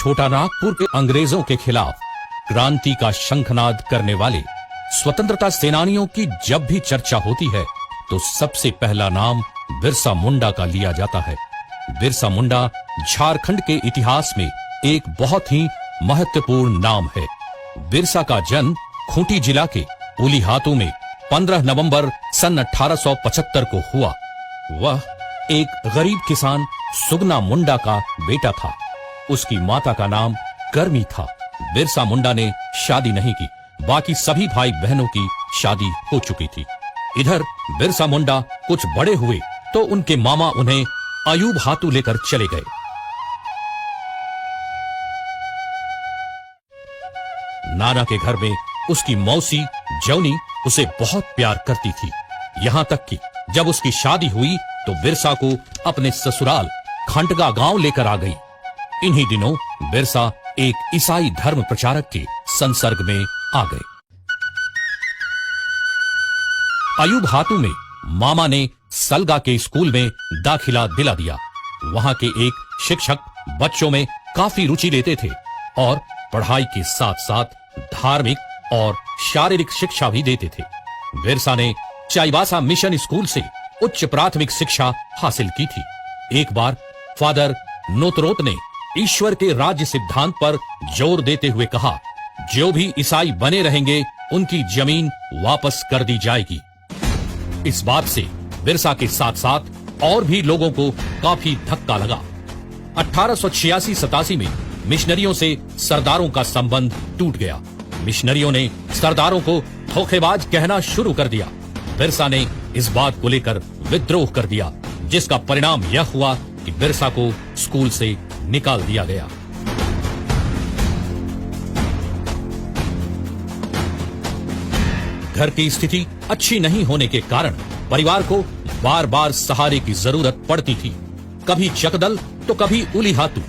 छोटा नागपुर के अंग्रेजों के खिलाफ क्रांति का शंखनाद करने वाले स्वतंत्रता सेनानियों की जब भी चर्चा होती है तो सबसे पहला नाम बिरसा मुंडा का लिया जाता है। बिरसा मुंडा झारखंड के इतिहास में एक बहुत ही महत्वपूर्ण नाम है। बिरसा का जन्म खूंटी जिला के उलीहातू में 15 नवंबर सन 1875 को हुआ। वह एक गरीब किसान सुगना मुंडा का बेटा था। उसकी माता का नाम करमी था। बिरसा मुंडा ने शादी नहीं की, बाकी सभी भाई बहनों की शादी हो चुकी थी। इधर बिरसा मुंडा कुछ बड़े हुए तो उनके मामा उन्हें अयूब हातू लेकर चले गए। नाना के घर में उसकी मौसी जौनी उसे बहुत प्यार करती थी। यहां तक कि जब उसकी शादी हुई तो बिरसा को अपने ससुराल खंडगा गांव लेकर आ गई। इन्हीं दिनों बिरसा एक ईसाई धर्म प्रचारक के संसर्ग में आ गए। अयूब हातू में मामा ने सलगा के स्कूल में दाखिला दिला दिया। वहां के एक शिक्षक बच्चों में काफी रुचि लेते थे और पढ़ाई के साथ साथ धार्मिक और शारीरिक शिक्षा भी देते थे। बिरसा ने चाईबासा मिशन स्कूल से उच्च प्राथमिक शिक्षा हासिल की थी। एक बार फादर नोतरोत ने ईश्वर के राज्य सिद्धांत पर जोर देते हुए कहा, जो भी ईसाई बने रहेंगे उनकी जमीन वापस कर दी जाएगी। इस बात से बिरसा के साथ साथ और भी लोगों को काफी धक्का लगा। 1886-87 में मिशनरियों से सरदारों का संबंध टूट गया। मिशनरियों ने सरदारों को धोखेबाज कहना शुरू कर दिया। बिरसा ने इस बात को लेकर विद्रोह कर दिया, जिसका परिणाम यह हुआ कि बिरसा को स्कूल से निकाल दिया गया। घर की स्थिति अच्छी नहीं होने के कारण परिवार को बार बार सहारे की जरूरत पड़ती थी। कभी चकदल तो कभी उलीहातू,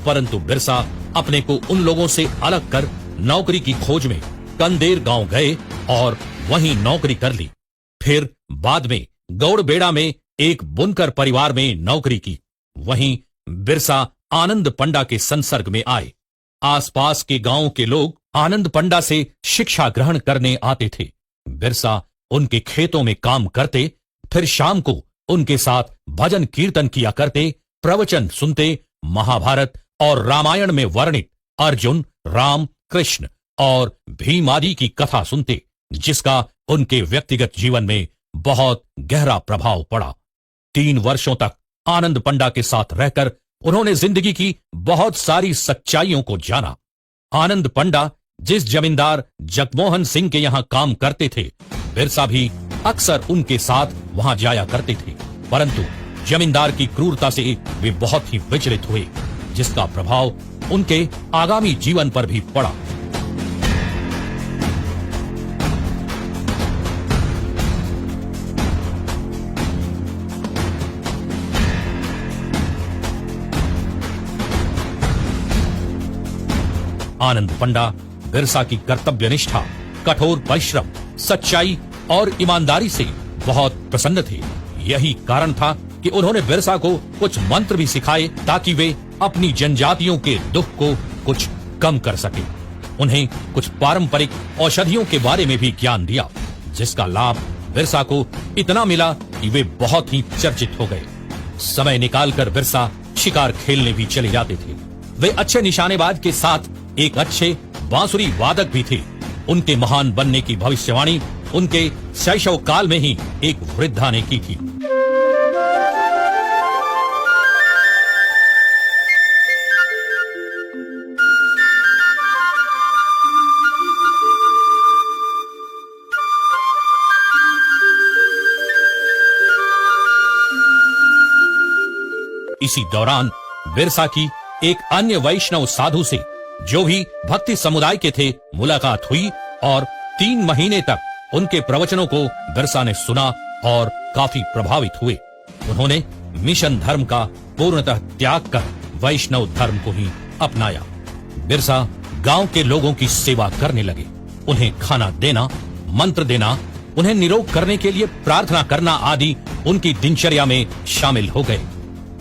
परंतु बिरसा अपने को उन लोगों से अलग कर नौकरी की खोज में कंदेर गांव गए और वहीं नौकरी कर ली। फिर बाद में गौड़बेड़ा में एक बुनकर परिवार में नौकरी की। वहीं बिरसा आनंद पंडा के संसर्ग में आए। आसपास के गांवों के लोग आनंद पंडा से शिक्षा ग्रहण करने आते थे। बिरसा उनके खेतों में काम करते, फिर शाम को उनके साथ भजन कीर्तन किया करते, प्रवचन सुनते, महाभारत और रामायण में वर्णित अर्जुन, राम, कृष्ण और भीम आदि की कथा सुनते, जिसका उनके व्यक्तिगत जीवन में बहुत गहरा प्रभाव पड़ा। 3 वर्षों तक आनंद पंडा के साथ रहकर उन्होंने जिंदगी की बहुत सारी सच्चाइयों को जाना। आनंद पंडा जिस जमींदार जगमोहन सिंह के यहां काम करते थे, बिरसा भी अक्सर उनके साथ वहां जाया करते थे, परंतु जमींदार की क्रूरता से वे बहुत ही विचलित हुए, जिसका प्रभाव उनके आगामी जीवन पर भी पड़ा। आनंद पंडा बिरसा की कर्तव्य निष्ठा, कठोर परिश्रम, सच्चाई और ईमानदारी से बहुत प्रसन्न थे। यही कारण था कि उन्होंने बिरसा को कुछ मंत्र भी सिखाए ताकि वे अपनी जनजातियों के दुख को कुछ कम कर सके। उन्हें कुछ पारंपरिक औषधियों के बारे में भी ज्ञान दिया, जिसका लाभ बिरसा को इतना मिला कि वे बहुत ही चर्चित हो गए। समय निकालकर बिरसा शिकार खेलने भी चले जाते थे। वे अच्छे निशानेबाज के साथ एक अच्छे बांसुरी वादक भी थे। उनके महान बनने की भविष्यवाणी उनके शैशव काल में ही एक वृद्धा ने की थी। इसी दौरान बिरसा की एक अन्य वैष्णव साधु से, जो भी भक्ति समुदाय के थे, मुलाकात हुई और 3 महीने तक उनके प्रवचनों को बिरसा ने सुना और काफी प्रभावित हुए। उन्होंने मिशन धर्म का पूर्णतः त्याग कर वैष्णव धर्म को ही अपनाया। बिरसा गांव के लोगों की सेवा करने लगे। उन्हें खाना देना, मंत्र देना, उन्हें निरोग करने के लिए प्रार्थना करना आदि उनकी दिनचर्या में शामिल हो गए।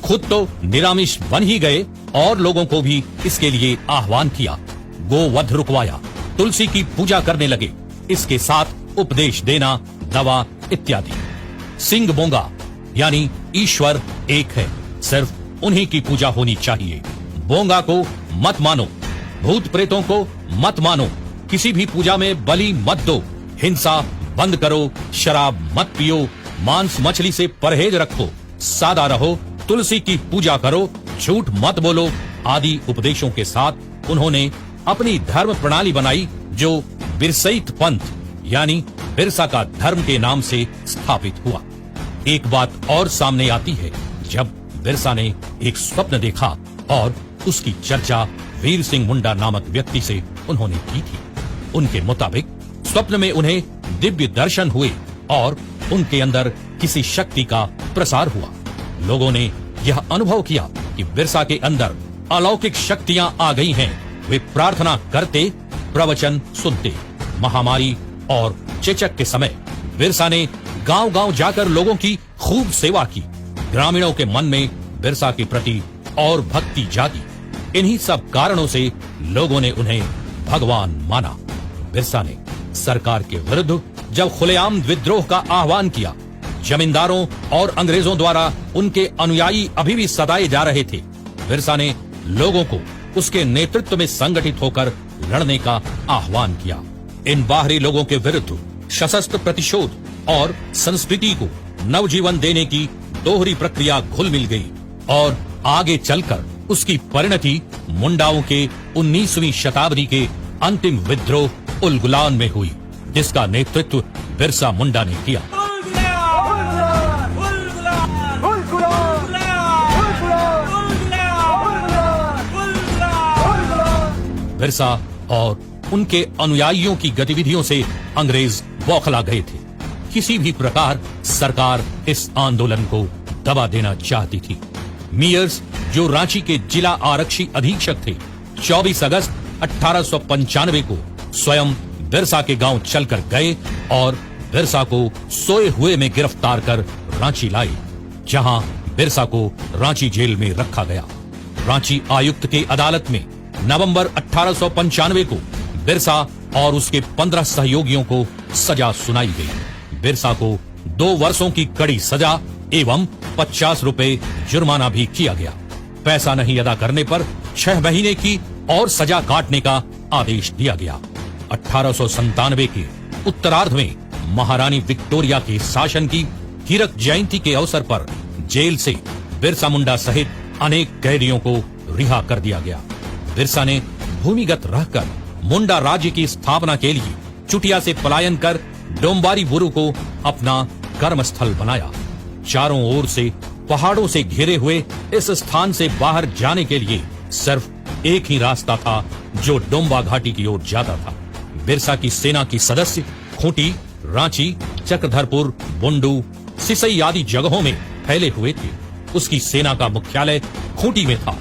खुद तो निरामिष बन ही गए और लोगों को भी इसके लिए आह्वान किया। गोवध रुकवाया, तुलसी की पूजा करने लगे, इसके साथ उपदेश देना, दवा इत्यादि। सिंह बोंगा यानी ईश्वर एक है, सिर्फ उन्हीं की पूजा होनी चाहिए। बोंगा को मत मानो, भूत प्रेतों को मत मानो, किसी भी पूजा में बलि मत दो, हिंसा बंद करो, शराब मत पियो, मांस मछली से परहेज रखो, सादा रहो, तुलसी की पूजा करो, झूठ मत बोलो आदि उपदेशों के साथ उन्होंने अपनी धर्म प्रणाली बनाई, जो बिरसईत पंथ यानी बिरसा का धर्म के नाम से स्थापित हुआ। एक बात और सामने आती है, जब बिरसा ने एक स्वप्न देखा और उसकी चर्चा वीर सिंह मुंडा नामक व्यक्ति से उन्होंने की थी। उनके मुताबिक स्वप्न में उन्हें दिव्य दर्शन हुए और उनके अंदर किसी शक्ति का प्रसार हुआ। लोगों ने यह अनुभव किया कि बिरसा के अंदर अलौकिक शक्तियां आ गई हैं। वे प्रार्थना करते, प्रवचन सुनते। महामारी और चेचक के समय बिरसा ने गांव-गांव जाकर लोगों की खूब सेवा की। ग्रामीणों के मन में बिरसा के प्रति और भक्ति जागी। इन्हीं सब कारणों से लोगों ने उन्हें भगवान माना। बिरसा ने सरकार के विरुद्ध जब खुलेआम विद्रोह का आह्वान किया, जमींदारों और अंग्रेजों द्वारा उनके अनुयायी अभी भी सताए जा रहे थे। बिरसा ने लोगों को उसके नेतृत्व में संगठित होकर लड़ने का आह्वान किया। इन बाहरी लोगों के विरुद्ध सशस्त्र प्रतिशोध और संस्कृति को नवजीवन देने की दोहरी प्रक्रिया घुल मिल गई और आगे चलकर उसकी परिणति मुंडाओं के 19वीं शताब्दी के अंतिम विद्रोह उलगुलान में हुई, जिसका नेतृत्व बिरसा मुंडा ने किया। बिरसा और उनके अनुयायियों की गतिविधियों से अंग्रेज बौखला गए थे। किसी भी प्रकार सरकार इस आंदोलन को दबा देना चाहती थी। मियर्स, जो रांची के जिला आरक्षी अधीक्षक थे, 24 अगस्त 1895 को स्वयं बिरसा के गांव चलकर गए और बिरसा को सोए हुए में गिरफ्तार कर रांची लाए, जहां बिरसा को रांची जेल में रखा गया। रांची आयुक्त के अदालत में नवंबर 1895 को बिरसा और उसके 15 सहयोगियों को सजा सुनाई गई। बिरसा को 2 वर्षों की कड़ी सजा एवं 50 रुपए जुर्माना भी किया गया। पैसा नहीं अदा करने पर 6 महीने की और सजा काटने का आदेश दिया गया। 1897 के उत्तरार्ध में महारानी विक्टोरिया के शासन की हीरक जयंती के अवसर पर जेल से बिरसा मुंडा सहित अनेक कैदियों को रिहा कर दिया गया। बिरसा ने भूमिगत रहकर मुंडा राज्य की स्थापना के लिए चुटिया से पलायन कर डोंबारी बुरु को अपना कर्मस्थल बनाया। चारों ओर से पहाड़ों से घिरे हुए इस स्थान से बाहर जाने के लिए सिर्फ एक ही रास्ता था, जो डोंबा घाटी की ओर जाता था। बिरसा की सेना की सदस्य खूंटी, रांची, चक्रधरपुर, बुंडू, सिसई आदि जगहों में फैले हुए थे। उसकी सेना का मुख्यालय खूंटी में था।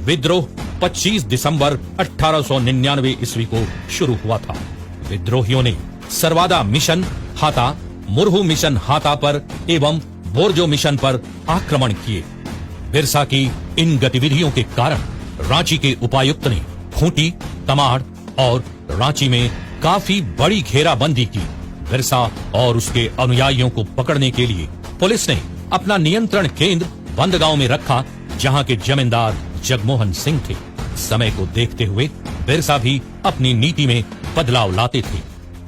विद्रोह 25 दिसंबर 1899 ईस्वी को शुरू हुआ था। विद्रोहियों ने सरवादा मिशन हाता, मुरहू मिशन हाता पर एवं बोरजो मिशन पर आक्रमण किए। बिरसा की इन गतिविधियों के कारण रांची के उपायुक्त ने खूंटी, तमाड़ और रांची में काफी बड़ी घेराबंदी की। बिरसा और उसके अनुयायियों को पकड़ने के लिए पुलिस ने अपना नियंत्रण केंद्र बंदगांव में रखा, जहां के जमींदार जगमोहन सिंह थे। समय को देखते हुए बिरसा भी अपनी नीति में बदलाव लाते थे।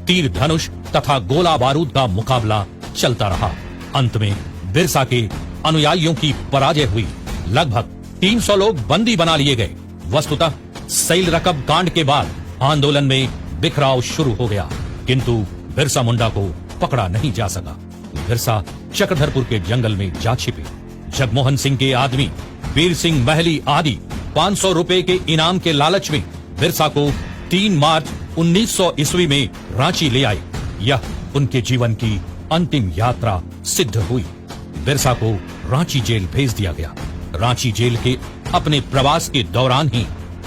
तीर धनुष तथा गोला बारूद का मुकाबला चलता रहा। अंत में बिरसा के अनुयायियों की पराजय हुई। लगभग 300 लोग बंदी बना लिए गए। वस्तुतः सैल रकब कांड के बाद आंदोलन में बिखराव शुरू हो गया, किंतु बिरसा मुंडा को पकड़ा नहीं जा सका। बिरसा चक्रधरपुर के जंगल में जा छिपे। जगमोहन सिंह के आदमी वीर सिंह महली आदि 500 रुपए के इनाम के लालच में बिरसा को 3 मार्च 1900 ईस्वी में रांची ले आए। यह उनके जीवन की अंतिम यात्रा सिद्ध हुई। बिरसा को रांची जेल भेज दिया गया। रांची जेल के अपने प्रवास के दौरान ही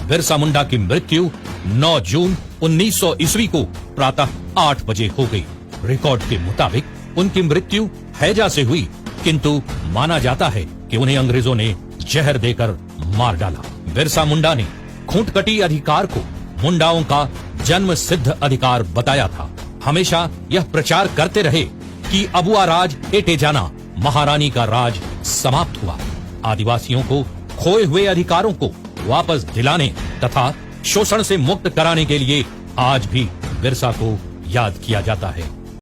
बिरसा मुंडा की मृत्यु 9 जून 1900 ईस्वी को प्रातः 8 बजे हो गई। रिकॉर्ड के मुताबिक उनकी मृत्यु हैजा से हुई, किंतु माना जाता है कि उन्हें अंग्रेजों ने जहर देकर मार डाला। बिरसा मुंडा ने खूंटकटी अधिकार को मुंडाओं का जन्म सिद्ध अधिकार बताया था। हमेशा यह प्रचार करते रहे कि अबुआ राज एटे जाना, महारानी का राज समाप्त हुआ। आदिवासियों को खोए हुए अधिकारों को वापस दिलाने तथा शोषण से मुक्त कराने के लिए आज भी बिरसा को याद किया जाता है।